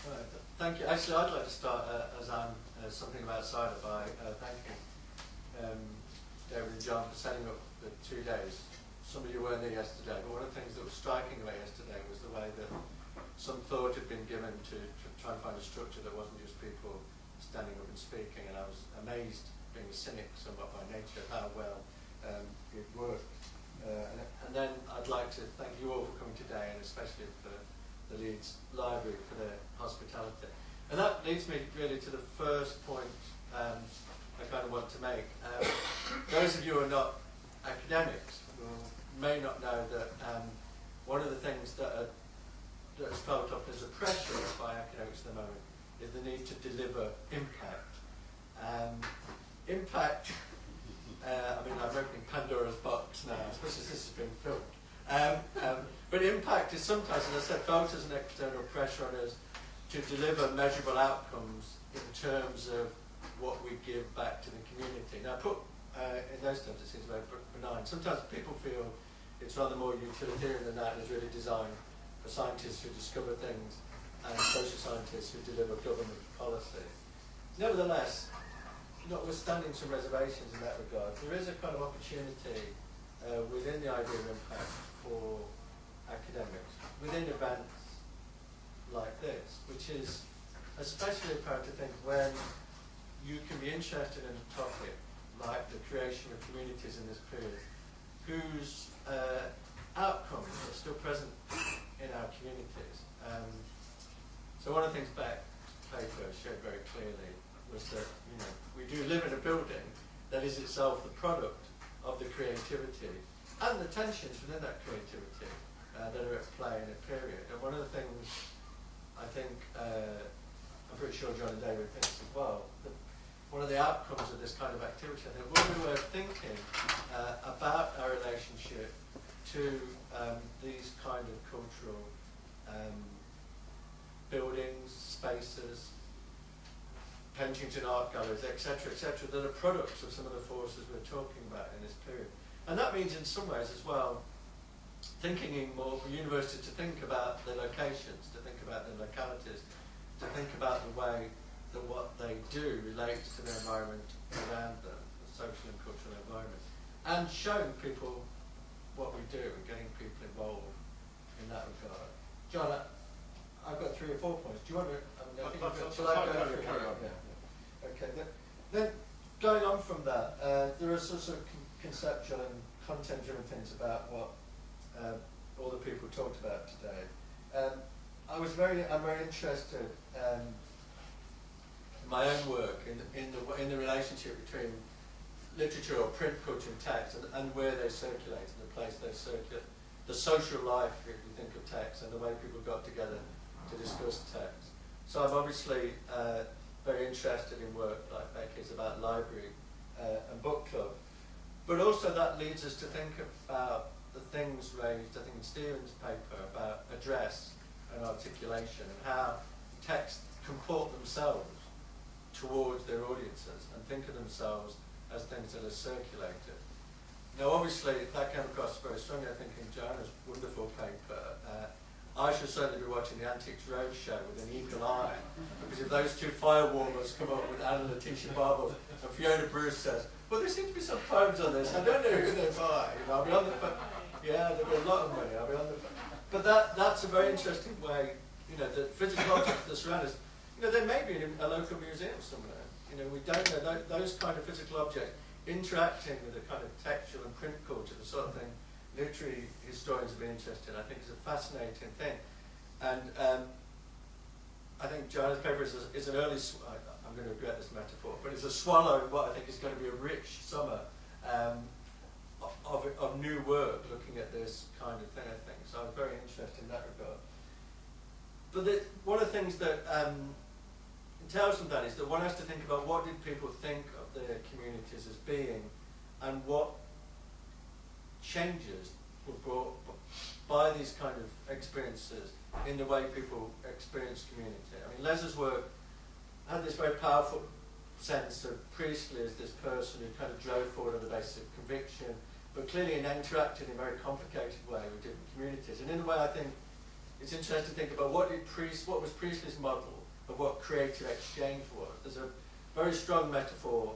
Right. Thank you. Actually, I'd like to start, as I'm something of an outsider, by thanking David and John for setting up the 2 days. Some of you weren't there yesterday, but one of the things that was striking about yesterday was the way that some thought had been given to try and find a structure that wasn't just people standing up and speaking, and I was amazed, being a cynic somewhat by nature, how well it worked. And then I'd like to thank you all for coming today, and especially for the Leeds Library for their hospitality. And that leads me really to the first point I kind of want to make. Those of you who are not academics may not know that one of the things that is felt often as a pressure by academics at the moment is the need to deliver impact. Impact, I mean, I'm opening Pandora's box now, especially since this has been filmed. But impact is sometimes, as I said, felt as an external pressure on us to deliver measurable outcomes in terms of what we give back to the community. Now, put in those terms, it seems very benign. Sometimes people feel it's rather more utilitarian than that, and is really designed for scientists who discover things and social scientists who deliver government policy. Nevertheless, notwithstanding some reservations in that regard, there is a kind of opportunity within the idea of impact for academics, within events like this, which is especially apparent, I think, when you can be interested in a topic like the creation of communities in this period, whose outcomes are still present in our communities. So one of the things Beck's paper showed very clearly was that we do live in a building that is itself the product of the creativity and the tensions within that creativity that are at play in a period. And one of the things I think, I'm pretty sure John and David thinks as well, that one of the outcomes of this kind of activity, I think, when we were thinking about our relationship to these kind of cultural buildings, spaces, paintings and art galleries, etc., that are products of some of the forces we're talking about in this period. And that means in some ways as well, thinking more for universities to think about the locations, to think about the localities, to think about the way that what they do relates to the environment around them, the social and cultural environment, and showing people what we do and getting people involved in that regard. John, I've got 3 or 4 points. Do you want to? Shall I go? Carry on. Yeah. Okay. Then going on from that, there are sorts of conceptual and content-driven things about what all the people talked about today. I'm very interested in my own work in the relationship between literature or print culture and text, and where they circulate and the place they circulate, the social life, if you think of text, and the way people got together to discuss text. So I'm obviously very interested in work like Becky's about library and book club, but also that leads us to think about the things raised, I think, in Stephen's paper about address and articulation, and how texts comport themselves towards their audiences and think of themselves as things that are circulated. Now, obviously, that came across very strongly, I think, in Joanna's wonderful paper. I shall certainly be watching the Antiques Roadshow with an eagle eye, because if those 2 fire warmers come up with Anna Letitia Barber and Fiona Bruce says, well, there seem to be some poems on this, I don't know who they're by, I'll be on the phone. Yeah, there'll be a lot of money, I'll be on the phone. But that's a very interesting way, the physical objects that surround us, they may be in a local museum somewhere. We don't know, those kind of physical objects interacting with the kind of textual and print culture, the sort of thing literary historians have been interested in, I think is a fascinating thing. And I think Joanna's paper is an early, I'm going to regret this metaphor, but it's a swallow in what I think is going to be a rich summer of new work looking at this kind of thing, I think. So I'm very interested in that regard. But one of the things that tells from that is that one has to think about what did people think of their communities as being, and what changes were brought by these kind of experiences in the way people experience community. I mean, Les's work had this very powerful sense of Priestley as this person who kind of drove forward on the basis of conviction, but clearly interacted in a very complicated way with different communities. And in a way, I think it's interesting to think about what was Priestley's model of what creative exchange was. There's a very strong metaphor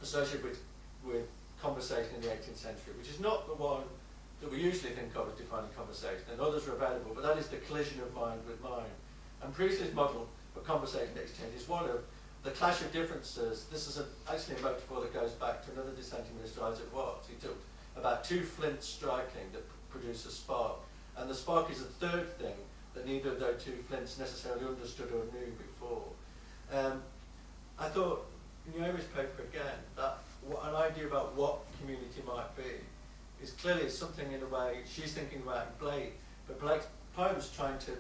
associated with conversation in the 18th century, which is not the one that we usually think of as defining conversation, and others are available, but that is the collision of mind with mind. And Priestley's model for conversation exchange is one of the clash of differences. This is actually a metaphor that goes back to another dissenting minister, Isaac Watts. He talked about two flints striking that produce a spark, and the spark is a third thing that neither of those two flints necessarily understood or knew before. I thought, in Naomi's paper again, that an idea about what community might be is clearly something in a way she's thinking about Blake, but Blake's poems trying to,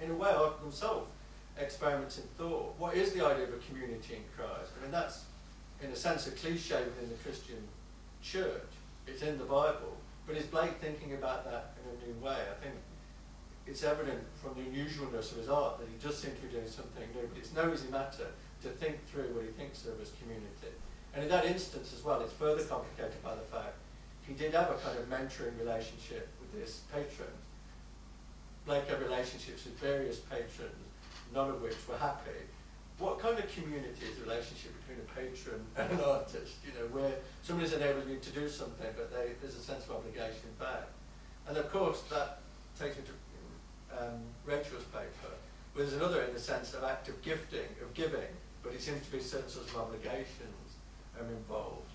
in a way, are themselves experiments in thought. What is the idea of a community in Christ? I mean, that's, in a sense, a cliche within the Christian church. It's in the Bible, but is Blake thinking about that in a new way? I think it's evident from the unusualness of his art that he does seem to be doing something new, but it's no easy matter to think through what he thinks of as community. And in that instance as well, it's further complicated by the fact he did have a kind of mentoring relationship with this patron. Blake had relationships with various patrons, none of which were happy. What kind of community is the relationship between a patron and an artist? You know, where somebody's enabled you to do something, but there's a sense of obligation back. And of course, that takes me to Rachel's paper, where there's another, in the sense, of act of gifting, of giving, but it seems to be certain sorts of obligations involved.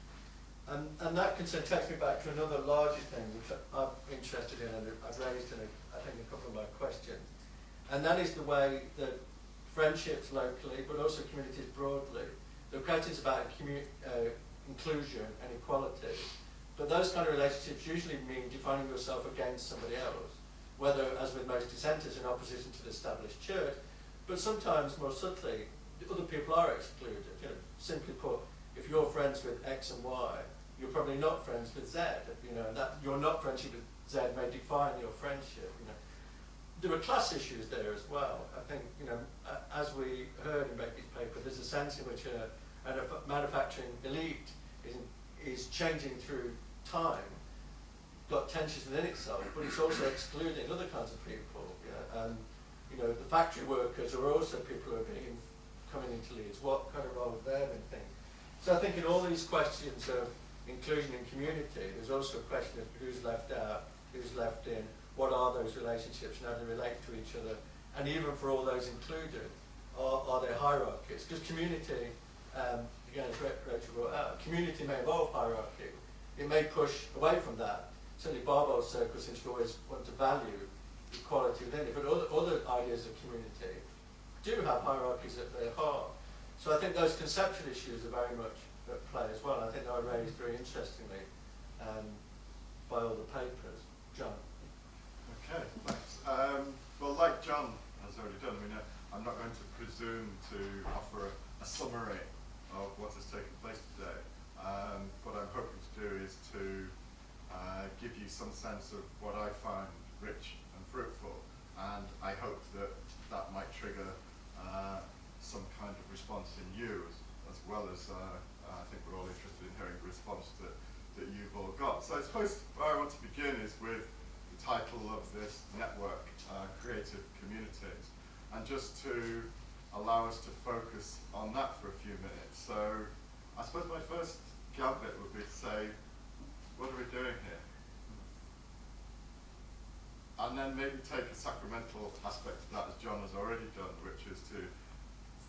And that concern takes me back to another larger thing which I'm interested in, and I've raised in, I think, a couple of my questions. And that is the way that friendships locally, but also communities broadly, the questions about inclusion and equality, but those kind of relationships usually mean defining yourself against somebody else, whether, as with most dissenters, in opposition to the established church, but sometimes more subtly, other people are excluded. You know, simply put, if you're friends with X and Y, you're probably not friends with Z. You know, and that your not friendship with Z may define your friendship. You know, there are class issues there as well. I think, you know, as we heard in Becky's paper, there's a sense in which a manufacturing elite is changing through time, got tensions within itself, but it's also excluding other kinds of people. Yeah? And you know, the factory workers are also people who are coming into leads. What kind of role have they been thinking? So I think in all these questions of inclusion and community, there's also a question of who's left out, who's left in, what are those relationships and how they relate to each other, and even for all those included, are there hierarchies? Because community, again, as Rachel brought out, community may involve hierarchy. It may push away from that. Certainly Barbell's circle seems to always want to value equality within it, but other ideas of community do have hierarchies at their heart. So I think those conceptual issues are very much at play as well. I think they were raised very interestingly by all the papers. John. Okay, thanks. Well, like John has already done, I mean, I'm not going to presume to offer a summary of what has taken place today. What I'm hoping to do is to give you some sense of what I find rich and fruitful, and I hope that that might trigger some kind of response in you, as well as I think we're all interested in hearing the response that you've all got. So I suppose where I want to begin is with the title of this network, Creative Communities, and just to allow us to focus on that for a few minutes. So I suppose my first gambit would be to say, what are we doing here? And then maybe take a sacramental aspect of that, as John has already done, which is to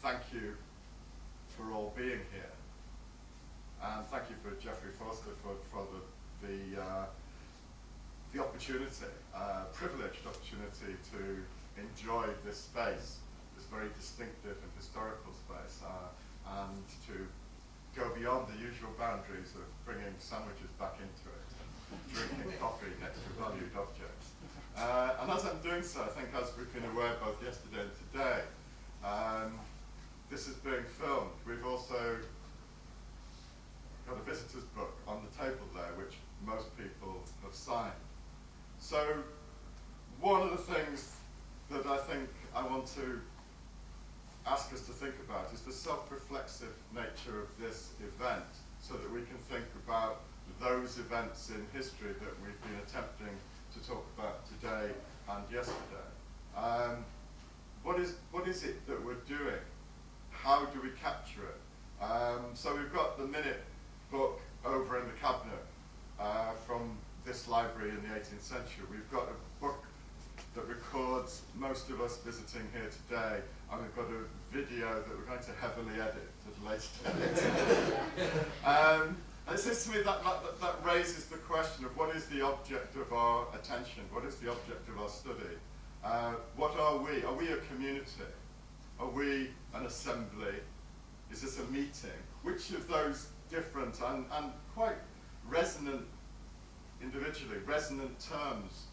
thank you for all being here. And thank you for Geoffrey Forster for the opportunity, privileged opportunity to enjoy this space, this very distinctive and historical space, and to go beyond the usual boundaries of bringing sandwiches back into it, and drinking coffee next to valued objects. And as I'm doing so, I think as we've been aware both yesterday and today, this is being filmed. We've also got a visitor's book on the table there, which most people have signed. So one of the things that I think I want to ask us to think about is the self-reflexive nature of this event, so that we can think about those events in history that we've been attempting to talk about today and yesterday. the 18th century. We've got a book that records most of us visiting here today, and we've got a video that we're going to heavily edit at a later date. And it seems to me that raises the question of what is the object of our attention? What is the object of our study? What are we? Are we a community? Are we an assembly? Is this a meeting? Which of those different and quite resonant, individually, resonant terms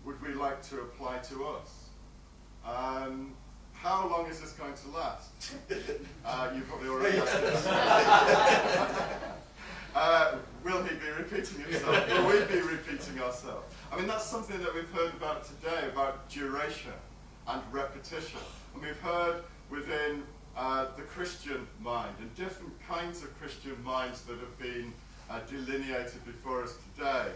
would we like to apply to us? How long is this going to last? You probably already asked this. Will he be repeating himself? Will we be repeating ourselves? I mean, that's something that we've heard about today, about duration and repetition. And we've heard within the Christian mind, and different kinds of Christian minds that have been delineated before us today,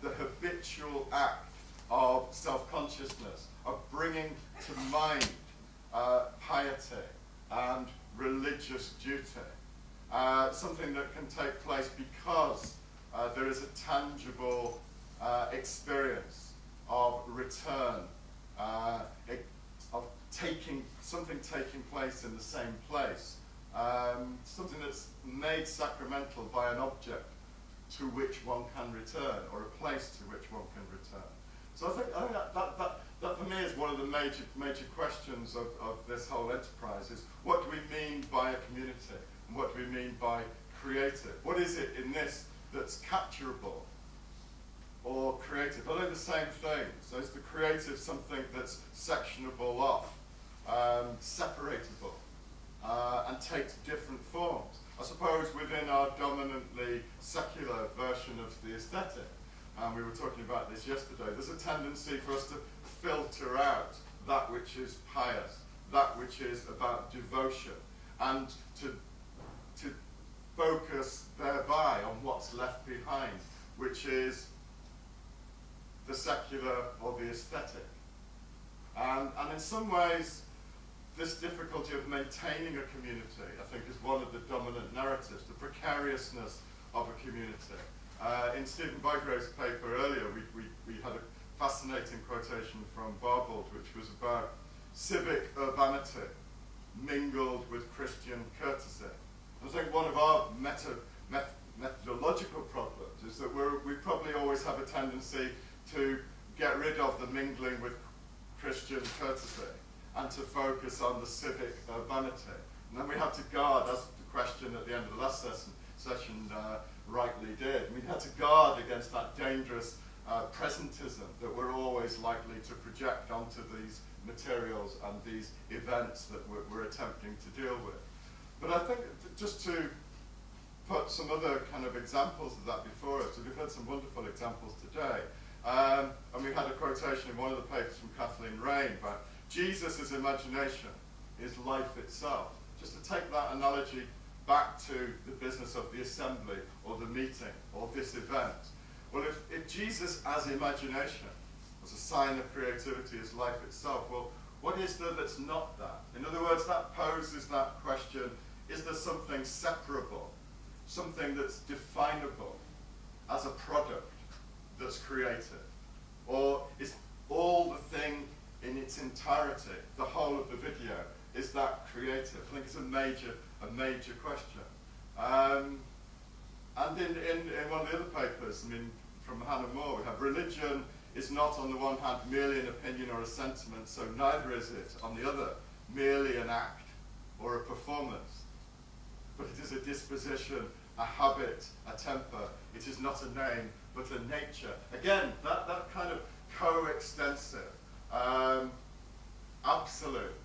the habitual act of self-consciousness, of bringing to mind piety and religious duty. Something that can take place because there is a tangible experience of return, of something taking place in the same place, something that's made sacramental by an object to which one can return, or a place to which one can return. So I think that for me is one of the major questions of this whole enterprise, is what do we mean by a community, and what do we mean by creative? What is it in this that's capturable or creative? Are they the same thing? So is the creative something that's sectionable off, separatable, and takes different forms? I suppose within our dominantly secular version of the aesthetic, and we were talking about this yesterday, there's a tendency for us to filter out that which is pious, that which is about devotion, and to focus thereby on what's left behind, which is the secular or the aesthetic. And in some ways, this difficulty of maintaining a community, I think, is one of the dominant narratives, the precariousness of a community. In Stephen Bygrave's paper earlier, we had a fascinating quotation from Barbauld, which was about civic urbanity mingled with Christian courtesy. I think one of our methodological problems is that we probably always have a tendency to get rid of the mingling with Christian courtesy and to focus on the civic urbanity. And then we have to guard, as the question at the end of the last session rightly did, we had to guard against that dangerous presentism that we're always likely to project onto these materials and these events that we're attempting to deal with. But I think just to put some other kind of examples of that before us, we've had some wonderful examples today. And we had a quotation in one of the papers from Kathleen Rain about Jesus' imagination is life itself. Just to take that analogy back to the business of the assembly or the meeting or this event. Well, if Jesus as imagination was a sign of creativity as life itself, well, what is there that's not that? In other words, that poses that question, is there something separable, something that's definable as a product that's creative? Or is all the thing in its entirety, the whole of the video, is that creative? I think it's a major question. And in one of the other papers, I mean, from Hannah More, we have religion is not on the one hand merely an opinion or a sentiment, so neither is it on the other merely an act or a performance. But it is a disposition, a habit, a temper. It is not a name, but a nature. Again, that kind of coextensive, absolute,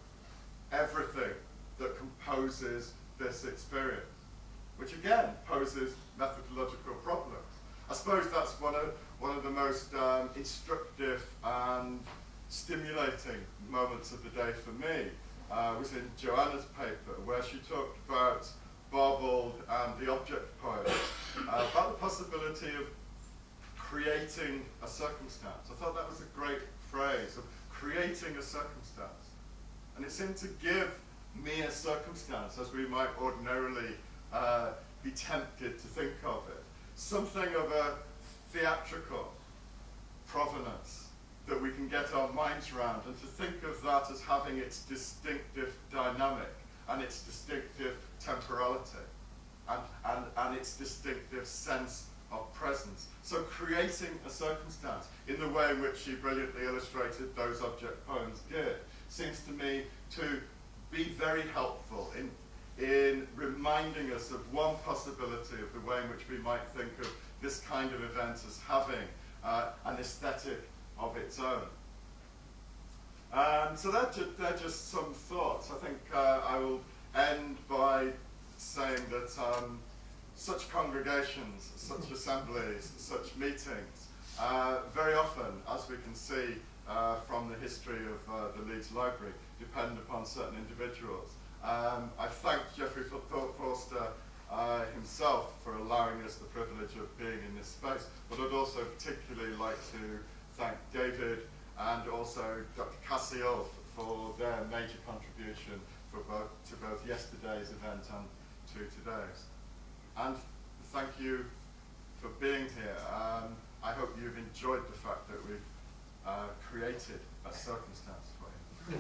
everything that composes this experience, which again poses methodological problems. I suppose that's one of the most instructive and stimulating moments of the day for me was in Joanna's paper, where she talked about Barbauld and the object poet, about the possibility of creating a circumstance. I thought that was a great phrase, of creating a circumstance. And it seemed to give me a circumstance, as we might ordinarily be tempted to think of it, something of a theatrical provenance that we can get our minds around, and to think of that as having its distinctive dynamic and its distinctive temporality and its distinctive sense of presence. So creating a circumstance in the way in which she brilliantly illustrated those object poems did seems to me to be very helpful in reminding us of one possibility of the way in which we might think of this kind of event as having an aesthetic of its own. So they're just some thoughts. I think I will end by saying that such congregations, such assemblies, such meetings, very often, as we can see from the history of the Leeds Library, depend upon certain individuals. I thank Geoffrey Forster himself for allowing us the privilege of being in this space, but I'd also particularly like to thank David and also Dr. Cassiel for their major contribution to both yesterday's event and to today's. And thank you for being here. I hope you've enjoyed the fact that we've created a circumstance for you.